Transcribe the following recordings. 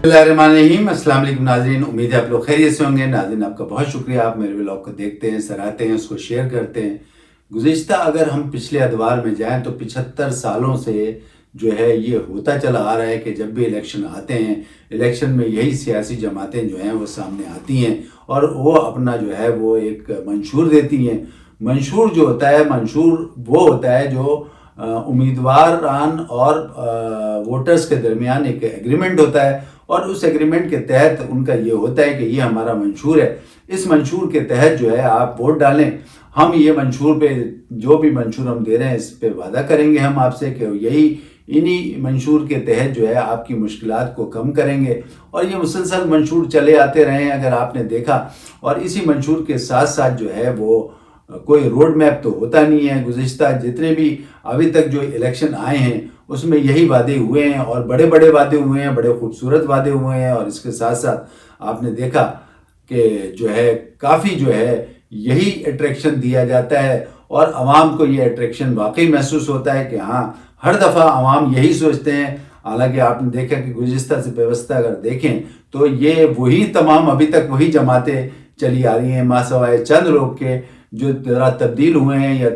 बिस्मिल्लाहिर्रहमानिर्रहीम। अस्सलाम वालेकुम नाज़रीन, उम्मीद है आप लोग खैरियत से होंगे। नाज़रीन, आपका बहुत शुक्रिया, आप मेरे व्लॉग को देखते हैं, सराहते हैं, उसको शेयर करते हैं। गुज़िश्ता अगर हम पिछले अदवार में जाएं तो 75 सालों से जो है ये होता चला आ रहा है कि जब भी इलेक्शन आते हैं, इलेक्शन में यही सियासी जमातें जो हैं वो सामने आती हैं और वो अपना जो है वो एक मंशूर देती हैं। मंशूर जो होता है, मंशूर वो होता है जो उम्मीदवारान और वोटर्स के दरमियान एक एग्रीमेंट होता है और उस एग्रीमेंट के तहत उनका ये होता है कि ये हमारा मंशूर है। इस मंशूर के तहत जो है आप वोट डालें। हम ये मंशूर पे जो भी मंशूर हम दे रहे हैं इस पे वादा करेंगे हम आपसे कि यही इन्हीं मंशूर के तहत जो है आपकी मुश्किलात को कम करेंगे। और ये मुसलसल मंशूर चले आते रहे हैं अगर आपने देखा। और इसी मंशूर के साथ साथ जो है वो कोई रोड मैप तो होता नहीं है। गुज़िश्ता जितने भी अभी तक जो इलेक्शन आए हैं उसमें यही वादे हुए हैं और बड़े बड़े वादे हुए हैं, बड़े खूबसूरत वादे हुए हैं। और इसके साथ साथ आपने देखा कि जो है काफ़ी जो है यही अट्रैक्शन दिया जाता है और आवाम को ये अट्रैक्शन वाकई महसूस होता है कि हाँ, हर दफ़ा आवाम यही सोचते हैं। हालांकि आपने देखा कि गुज़िश्ता से व्यवस्था अगर देखें तो ये वही तमाम अभी तक वही जमातें चली आ रही हैं, मासवाए चंद लोग के जो ज़रा तब्दील हुए हैं या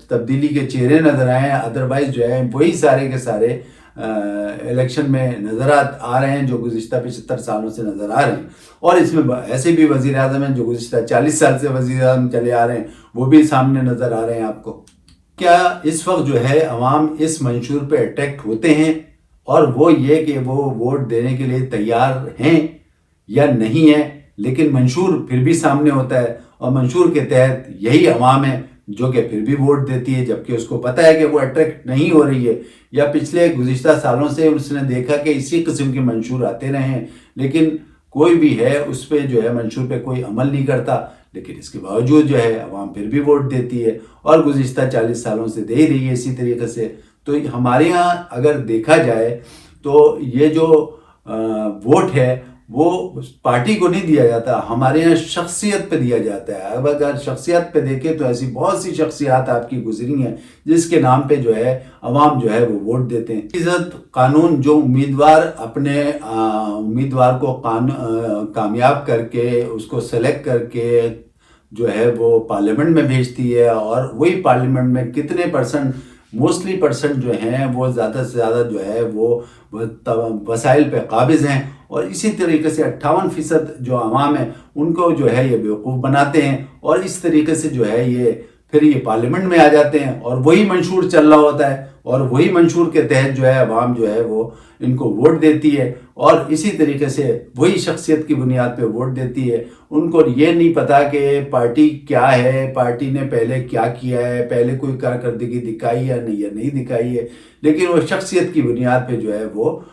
तब्दीली के चेहरे नज़र आए हैं। अदरवाइज़ जो है वही सारे के सारे इलेक्शन में नज़र आ रहे हैं जो गुज़िश्ता 75 सालों से नज़र आ रहे हैं। और इसमें ऐसे भी वज़ीर आज़म हैं जो गुज़िश्ता 40 साल से वज़ीर आज़म चले आ रहे हैं, वो भी सामने नज़र आ रहे हैं आपको। क्या इस वक्त जो है अवाम इस मंशूर पे अट्रैक्ट होते हैं और वो ये कि वो वोट देने के लिए तैयार हैं या नहीं है, लेकिन मंशूर फिर भी सामने होता है और मंशूर के तहत यही अवाम है जो कि फिर भी वोट देती है, जबकि उसको पता है कि वो अट्रैक्ट नहीं हो रही है। या पिछले गुज़िश्ता सालों से उसने देखा कि इसी किस्म के मंशूर आते रहे हैं, लेकिन कोई भी है उस पर जो है मंशूर पे कोई अमल नहीं करता। लेकिन इसके बावजूद जो है अवाम फिर भी वोट देती है और गुज़िश्ता 40 सालों से दे ही रही है इसी तरीके से। तो हमारे यहाँ अगर देखा जाए तो ये जो वोट है वो पार्टी को नहीं दिया जाता, हमारे यहाँ शख्सियत पे दिया जाता है। अब अगर शख्सियत पे देखें तो ऐसी बहुत सी शख्सियात आपकी गुजरी हैं जिसके नाम पे जो है अवाम जो है वो वोट देते हैं। इज़्ज़त कानून जो उम्मीदवार अपने उम्मीदवार को कामयाब करके उसको सेलेक्ट करके जो है वो पार्लियामेंट में भेजती है और वही पार्लियामेंट में कितने परसेंट मोस्टली परसेंट जो हैं वो ज़्यादा से ज़्यादा जो है वो वसाइल पे काबिज़ हैं। और इसी तरीके से 58% जो अवाम है उनको जो है ये बेवकूफ़ बनाते हैं और इस तरीके से जो है ये फिर ये पार्लियामेंट में आ जाते हैं और वही मंशूर चल रहा होता है और वही मंशूर के तहत जो है अवाम जो है वो इनको वोट देती है और इसी तरीके से वही शख्सियत की बुनियाद पे वोट देती है। उनको ये नहीं पता कि पार्टी क्या है, पार्टी ने पहले क्या किया है, पहले कोई कारकर्दगी दिखाई या नहीं दिखाई है, लेकिन वो शख्सियत की बुनियाद पे जो है वो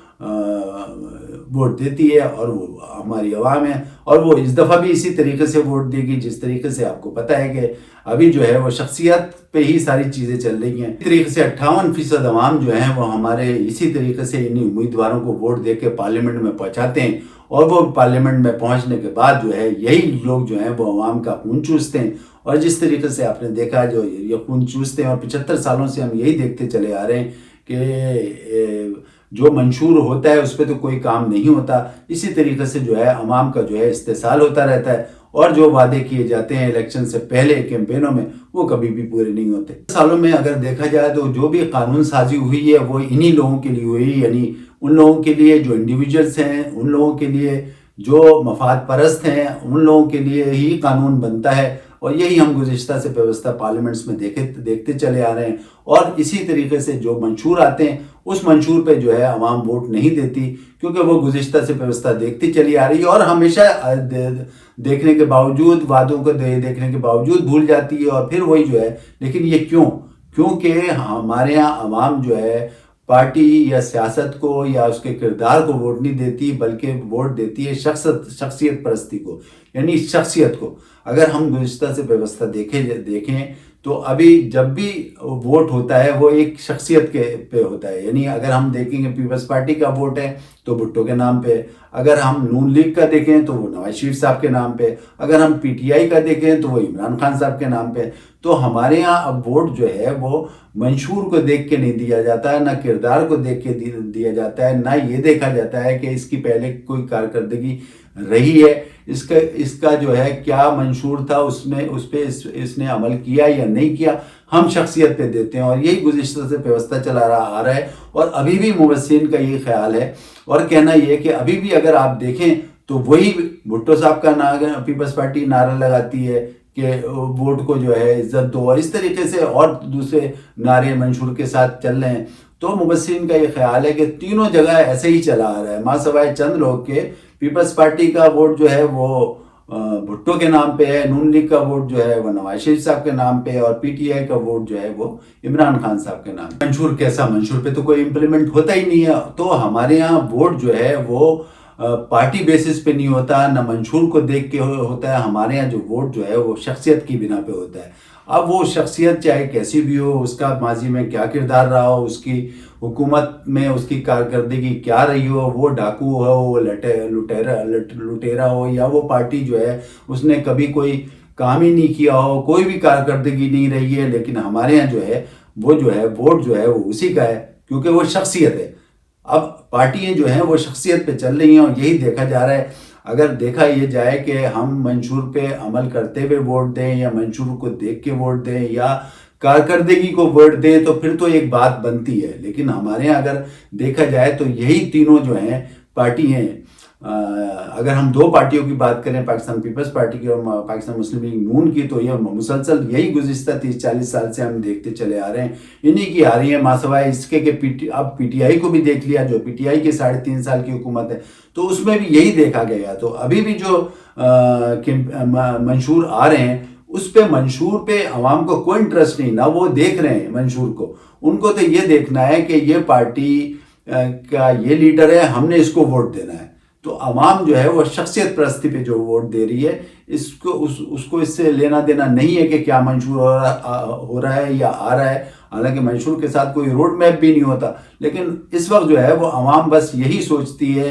वोट देती है और वो हमारी आवाम है। और वो इस दफ़ा भी इसी तरीके से वोट देगी जिस तरीके से आपको पता है कि अभी जो है वो शख्सियत पे ही सारी चीज़ें चल रही हैं। इस तरीके से 58% अवाम जो है वो हमारे इसी तरीके से इन्हीं उम्मीदवारों को वोट दे के पार्लियामेंट में पहुँचाते हैं और वो पार्लियामेंट में पहुँचने के बाद जो है यही लोग जो हैं वो अवाम का खून चूसते हैं। और जिस तरीके से आपने देखा जो ये खून चूसते हैं और 75 सालों से हम यही देखते चले आ रहे हैं कि जो मंशूर होता है उस पर तो कोई काम नहीं होता। इसी तरीके से जो है अवाम का जो है इस्तेसाल होता रहता है और जो वादे किए जाते हैं इलेक्शन से पहले कैंपेनों में वो कभी भी पूरे नहीं होते। सालों में अगर देखा जाए तो जो भी कानून साजी हुई है वो इन्हीं लोगों के लिए हुई, यानी उन लोगों के लिए जो इंडिविजुअल्स हैं, उन लोगों के लिए जो मफाद परस्त हैं, उन लोगों के लिए ही कानून बनता है। और यही हम गुज़िश्ता से व्यवस्था पार्लियामेंट्स में देखते चले आ रहे हैं। और इसी तरीके से जो मंशूर आते हैं उस मंशूर पे जो है अवाम वोट नहीं देती क्योंकि वो गुज़िश्ता से व्यवस्था देखती चली आ रही है और हमेशा देखने के बावजूद, वादों को देखने के बावजूद भूल जाती है और फिर वही जो है। लेकिन ये क्योंकि हमारे यहाँ अवाम जो है पार्टी या सियासत को या उसके किरदार को वोट नहीं देती बल्कि वोट देती है शख्सियत परस्ती को, यानी शख्सियत को। अगर हम गुज़िश्ता से व्यवस्था देखें تو ابھی جب بھی ووٹ ہوتا ہے وہ ایک شخصیت کے پہ ہوتا ہے. یعنی اگر ہم دیکھیں گے پیپلز پارٹی کا ووٹ ہے تو بھٹو کے نام پہ، اگر ہم نون لیگ کا دیکھیں تو وہ نواز شریف صاحب کے نام پہ، اگر ہم پی ٹی آئی کا دیکھیں تو وہ عمران خان صاحب کے نام پہ. تو ہمارے یہاں اب ووٹ جو ہے وہ منشور کو دیکھ کے نہیں دیا جاتا ہے، نہ کردار کو دیکھ کے دیا جاتا ہے، نہ یہ دیکھا جاتا ہے کہ اس کی پہلے کوئی کارکردگی رہی ہے، اس کا جو ہے کیا منشور تھا، اس پہ اس نے عمل کیا یا نہیں کیا. ہم شخصیت پہ دیتے ہیں، اور یہی گزشتہ سے پیوستہ چلا آ رہا ہے. اور ابھی بھی مبصرین کا یہ خیال ہے اور کہنا یہ کہ ابھی بھی اگر آپ دیکھیں تو وہی بھٹو صاحب کا پیپلز پارٹی نعرہ لگاتی ہے کہ ووٹ کو جو ہے عزت دو، اور اس طریقے سے اور دوسرے نعرے منشور کے ساتھ چل رہے ہیں. تو مبصرین کا یہ خیال ہے کہ تینوں جگہ ایسے ہی چلا آ رہا ہے، ماں سوائے چند لوگ کے پیپلز پارٹی کا ووٹ جو ہے وہ بھٹو کے نام پہ ہے، نون لیگ کا ووٹ جو ہے وہ نواز شریف صاحب کے نام پہ، اور پی ٹی آئی کا ووٹ جو ہے وہ عمران خان صاحب کے نام پہ. منشور کیسا؟ منشور پہ تو کوئی امپلیمنٹ ہوتا ہی نہیں ہے. تو ہمارے یہاں ووٹ جو ہے وہ پارٹی بیسس پہ نہیں ہوتا، نہ منشور کو دیکھ کے ہوتا ہے. ہمارے یہاں جو ووٹ جو ہے وہ شخصیت کی بنا پہ ہوتا ہے. اب وہ شخصیت چاہے کیسی بھی ہو، اس کا ماضی میں کیا کردار رہا ہو، اس کی حکومت میں اس کی کارکردگی کیا رہی ہو، وہ ڈاکو ہو، وہ لٹیرا ہو، یا وہ پارٹی جو ہے اس نے کبھی کوئی کام ہی نہیں کیا ہو، کوئی بھی کارکردگی نہیں رہی ہے، لیکن ہمارے یہاں جو ہے ووٹ جو ہے وہ اسی کا ہے، کیونکہ وہ شخصیت ہے. اب پارٹیاں جو ہیں وہ شخصیت پہ چل رہی ہیں، اور یہی دیکھا جا رہا ہے. اگر دیکھا یہ جائے کہ ہم منشور پہ عمل کرتے ہوئے ووٹ دیں، یا منشور کو دیکھ کے ووٹ دیں، یا کارکردگی کو ووٹ دیں، تو پھر تو ایک بات بنتی ہے. لیکن ہمارے یہاں اگر دیکھا جائے تو یہی تینوں جو ہیں پارٹی ہیں. اگر ہم دو پارٹیوں کی بات کریں، پاکستان پیپلز پارٹی کی اور پاکستان مسلم لیگ نون کی، تو یہ مسلسل یہی گزشتہ 30-40 سال سے ہم دیکھتے چلے آ رہے ہیں. انہی کی آ رہی ہیں، ماں سوائے اس کے کہ اب پی ٹی آئی کو بھی دیکھ لیا، جو پی ٹی آئی کی 3.5 سال کی حکومت ہے، تو اس میں بھی یہی دیکھا گیا. تو ابھی بھی جو منشور آ رہے ہیں، اس پہ منشور پہ عوام کو کوئی انٹرسٹ نہیں، نہ وہ دیکھ رہے ہیں منشور کو. ان کو تو یہ دیکھنا ہے کہ یہ پارٹی کا یہ لیڈر ہے، ہم نے اس کو ووٹ دینا ہے. تو عوام جو ہے وہ شخصیت پرستی پہ جو ووٹ دے رہی ہے، اس کو اس سے لینا دینا نہیں ہے کہ کیا منشور ہو رہا ہے یا آ رہا ہے. حالانکہ منشور کے ساتھ کوئی روڈ میپ بھی نہیں ہوتا، لیکن اس وقت جو ہے وہ عوام بس یہی سوچتی ہے،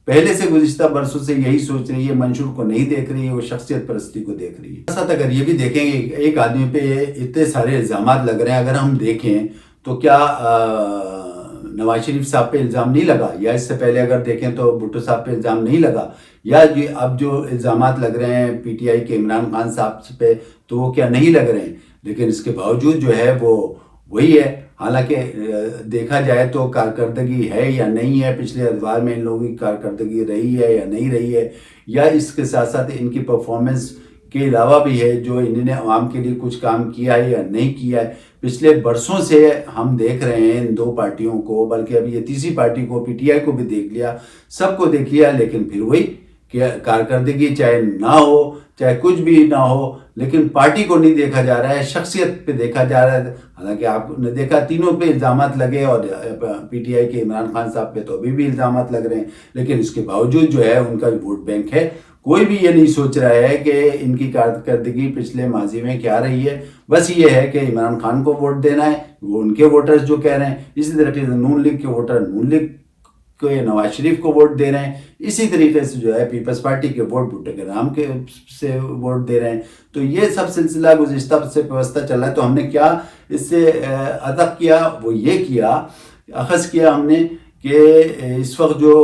پہلے سے گزشتہ برسوں سے یہی سوچ رہی ہے، منشور کو نہیں دیکھ رہی ہے، وہ شخصیت پرستی کو دیکھ رہی ہے. ساتھ اگر یہ بھی دیکھیں گے ایک آدمی پہ اتنے سارے الزامات لگ رہے ہیں، اگر ہم دیکھیں تو کیا نواز شریف صاحب پہ الزام نہیں لگا، یا اس سے پہلے اگر دیکھیں تو بھٹو صاحب پہ الزام نہیں لگا، یا اب جو الزامات لگ رہے ہیں پی ٹی آئی کے عمران خان صاحب پہ، تو وہ کیا نہیں لگ رہے ہیں. لیکن اس کے باوجود جو ہے وہ وہی ہے. حالانکہ دیکھا جائے تو کارکردگی ہے یا نہیں ہے، پچھلے ادوار میں ان لوگوں کی کارکردگی رہی ہے یا نہیں رہی ہے، یا اس کے ساتھ ساتھ ان کی پرفارمنس کے علاوہ بھی ہے جو انہوں نے عوام کے لیے کچھ کام کیا ہے یا نہیں کیا ہے. پچھلے برسوں سے ہم دیکھ رہے ہیں ان دو پارٹیوں کو، بلکہ ابھی یہ تیسری پارٹی کو پی ٹی آئی کو بھی دیکھ لیا، سب کو دیکھ لیا، لیکن پھر وہی کہ کارکردگی چاہے نہ ہو، چاہے کچھ بھی نہ ہو، لیکن پارٹی کو نہیں دیکھا جا رہا ہے، شخصیت پہ دیکھا جا رہا ہے. حالانکہ آپ نے دیکھا تینوں پہ الزامات لگے، اور پی ٹی آئی کے عمران خان صاحب پہ تو ابھی بھی الزامات لگ رہے ہیں، لیکن اس کے باوجود جو ہے ان کا ووٹ بینک ہے. کوئی بھی یہ نہیں سوچ رہا ہے کہ ان کی کارکردگی پچھلے ماضی میں کیا رہی ہے. بس یہ ہے کہ عمران خان کو ووٹ دینا ہے، وہ ان کے ووٹرز جو کہہ رہے ہیں. اسی طریقے سے نون لیگ کے ووٹر نون لیگ کو، نواز شریف کو ووٹ دے رہے ہیں. اسی طریقے سے جو ہے پیپلز پارٹی کے ووٹ بھٹو کے نام کے سے ووٹ دے رہے ہیں. تو یہ سب سلسلہ گزشتہ سے پیوستہ چل رہا ہے. تو ہم نے کیا اس سے ادب کیا، وہ یہ کیا، اخذ کیا ہم نے کہ اس وقت جو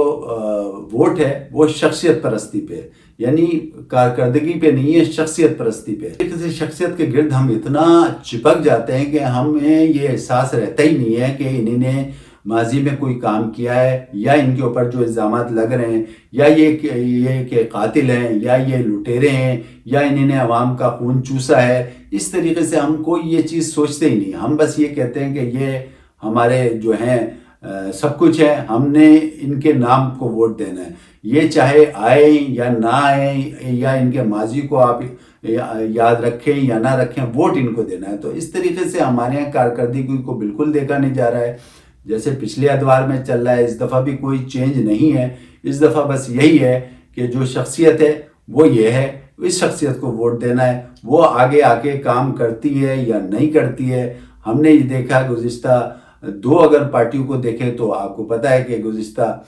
ووٹ ہے وہ شخصیت پرستی پہ، یعنی کارکردگی پہ نہیں ہے، شخصیت پرستی پہ. کسی شخصیت کے گرد ہم اتنا چپک جاتے ہیں کہ ہمیں یہ احساس رہتا ہی نہیں ہے کہ انہوں نے ماضی میں کوئی کام کیا ہے، یا ان کے اوپر جو الزامات لگ رہے ہیں، یا یہ کہ قاتل ہیں، یا یہ لٹیرے ہیں، یا انہوں نے عوام کا خون چوسا ہے. اس طریقے سے ہم کوئی یہ چیز سوچتے ہی نہیں. ہم بس یہ کہتے ہیں کہ یہ ہمارے جو ہیں سب کچھ ہے، ہم نے ان کے نام کو ووٹ دینا ہے. یہ چاہے آئیں یا نہ آئیں، یا ان کے ماضی کو آپ یاد رکھیں یا نہ رکھیں، ووٹ ان کو دینا ہے. تو اس طریقے سے ہمارے یہاں کارکردگی کو بالکل دیکھا نہیں جا رہا ہے، جیسے پچھلے ادوار میں چل رہا ہے. اس دفعہ بھی کوئی چینج نہیں ہے. اس دفعہ بس یہی ہے کہ جو شخصیت ہے وہ یہ ہے. इस शख्सियत को वोट देना है। वो आगे आके काम करती है या नहीं करती है, हमने ये देखा गुज़िश्ता 2 अगर पार्टियों को देखें तो आपको पता है कि गुज़िश्ता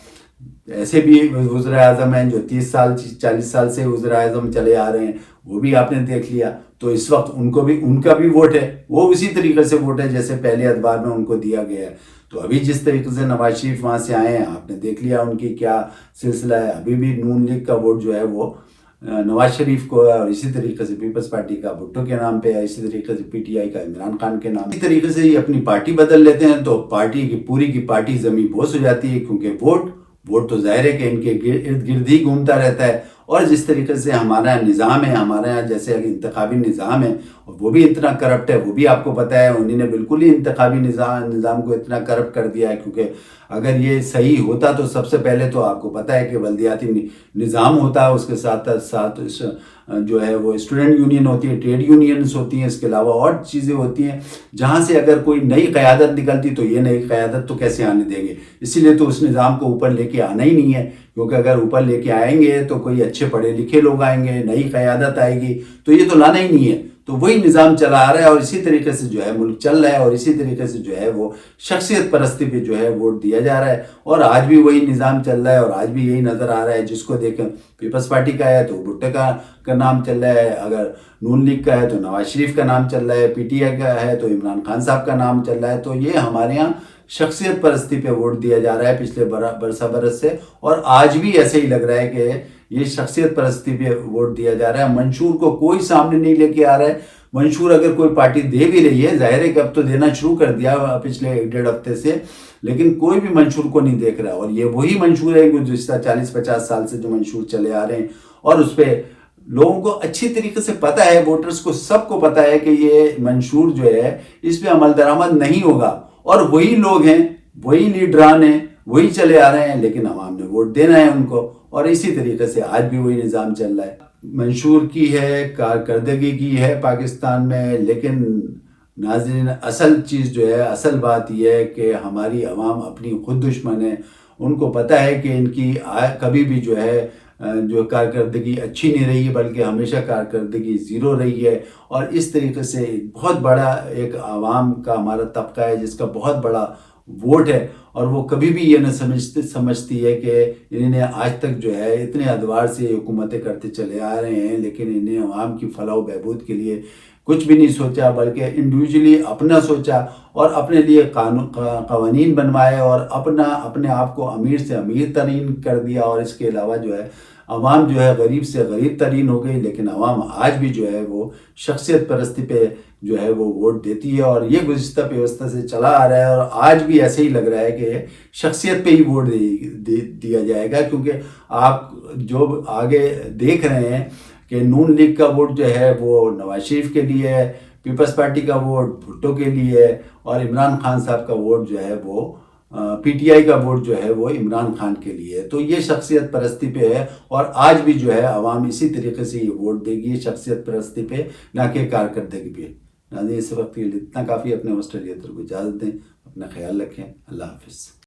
ऐसे भी वज़ीर आज़म हैं जो 30 साल 40 साल से वज़ीर आज़म चले आ रहे हैं, वो भी आपने देख लिया। तो इस वक्त उनका भी वोट है, वो उसी तरीके से वोट है जैसे पहले अदवार में उनको दिया गया है। तो अभी जिस तरीके से नवाज शरीफ वहाँ से आए हैं, आपने देख लिया उनकी क्या सिलसिला है। अभी भी नून लीग का वोट जो है वो नवाज शरीफ को है, और इसी तरीके से पीपल्स पार्टी का भुट्टो के नाम पे है, इसी तरीके से पीटीआई का इमरान खान के नाम। इसी तरीके से ये अपनी पार्टी बदल लेते हैं तो पार्टी की पूरी की पार्टी जमी बोस हो जाती है, क्योंकि वोट तो जाहिर है कि इनके इर्द गिर्द ही घूमता रहता है। और जिस तरीके से हमारा निज़ाम है, हमारे यहाँ जैसे इंतखाबी निज़ाम है, और वो भी इतना करप्ट है, वो भी आपको पता है। उन्होंने बिल्कुल ही इंतखाबी निज़ाम को इतना करप्ट कर दिया है, क्योंकि अगर ये सही होता तो सबसे पहले तो आपको पता है कि बल्दियाती निज़ाम होता है, उसके साथ साथ जो है वो स्टूडेंट यूनियन होती है, ट्रेड यूनियंस होती हैं, इसके अलावा और चीज़ें होती हैं, जहाँ से अगर कोई नई क़यादत निकलती तो ये नई क़यादत तो कैसे आने देंगे। इसीलिए तो उस निज़ाम को ऊपर लेके आना ही नहीं है, क्योंकि अगर ऊपर लेके आएंगे तो कोई अच्छे पढ़े लिखे लोग आएंगे, नई क़यादत आएगी, तो ये तो लाना ही नहीं है। तो वही निज़ाम चला आ रहा है और इसी तरीके से जो है मुल्क चल रहा है, और इसी तरीके से जो है वो शख्सियत परस्ती पे जो है वोट दिया जा रहा है। और आज भी वही निज़ाम चल रहा है, और आज भी यही नज़र आ रहा है। जिसको देखें, पीपल्स पार्टी का है तो भुट्टो का नाम चल रहा है, अगर नून लीग का है तो नवाज शरीफ का नाम चल रहा है, पीटीआई का है तो इमरान खान साहब का नाम चल रहा है। तो ये हमारे यहाँ शख्सियत परस्ती पे वोट दिया जा रहा है पिछले बरस से, और आज भी ऐसे ही लग रहा है कि ये शख्सियत परस्ती पे वोट दिया जा रहा है। मंशूर को कोई सामने नहीं लेके आ रहा है। मंशूर अगर कोई पार्टी दे भी रही है, जाहिर है कि अब तो देना शुरू कर दिया पिछले 1-1.5 हफ्ते से, लेकिन कोई भी मंशूर को नहीं देख रहा। और ये वही मंशूर है गुज़िश्ता 40-50 साल से जो मंशूर चले आ रहे हैं, और उस पर लोगों को अच्छी तरीके से पता है, वोटर्स को सबको पता है कि ये मंशूर जो है इस पर अमल दरामद नहीं होगा। और वही लोग हैं, वही लीडरान हैं, वही चले आ रहे हैं, लेकिन अवाम ने वोट देना है उनको। और इसी तरीके से आज भी वही निज़ाम चल रहा है। मंशूर की है, कारकर्दगी की है पाकिस्तान में, लेकिन नाज़रीन असल चीज़ जो है, असल बात यह है कि हमारी अवाम अपनी खुद दुश्मन है। उनको पता है कि इनकी कभी भी जो है जो कारकर्दगी अच्छी नहीं रही है, बल्कि हमेशा कारकर्दगी ज़ीरो रही है। और इस तरीके से बहुत बड़ा एक आवाम का हमारा तबका है जिसका बहुत बड़ा वोट है, और वो कभी भी ये न समझती है कि इन्हें आज तक जो है इतने अदवार से हुकूमतें करते चले आ रहे हैं, लेकिन इन्हें अवाम की फलाह व बहबूद के लिए कुछ भी नहीं सोचा, बल्कि इंडिविजुअली अपना सोचा और अपने लिए कानून बनवाए, और अपने आप को अमीर से अमीर तरीन कर दिया। और इसके अलावा जो है अवाम जो है गरीब से गरीब तरीन हो गई। लेकिन अवाम आज भी जो है वो शख्सियत परस्ती पे जो है वो वोट देती है, और ये गुज़िश्ता व्यवस्था से चला आ रहा है। और आज भी ऐसे ही लग रहा है कि शख्सियत पे ही वोट दिया जाएगा, क्योंकि आप जो आगे देख रहे हैं कि नून लीग का वोट जो है वो नवाज शरीफ के लिए है, पीपल्स पार्टी का वोट भुट्टो के लिए है, और इमरान खान साहब का वोट जो है वो पीटीआई का वोट जो है वो इमरान खान के लिए है। तो ये शख्सियत परस्ती पे है, और आज भी जो है अवाम इसी तरीके से ये वोट देगी शख्सियत परस्ती पे, ना कि कारकर्दगी पे। नाज़रीन इस वक्त के लिए इतना काफ़ी। अपने ऑस्ट्रेलिया को इजाज़त दें, अपना ख्याल रखें। अल्लाह हाफ़िज़।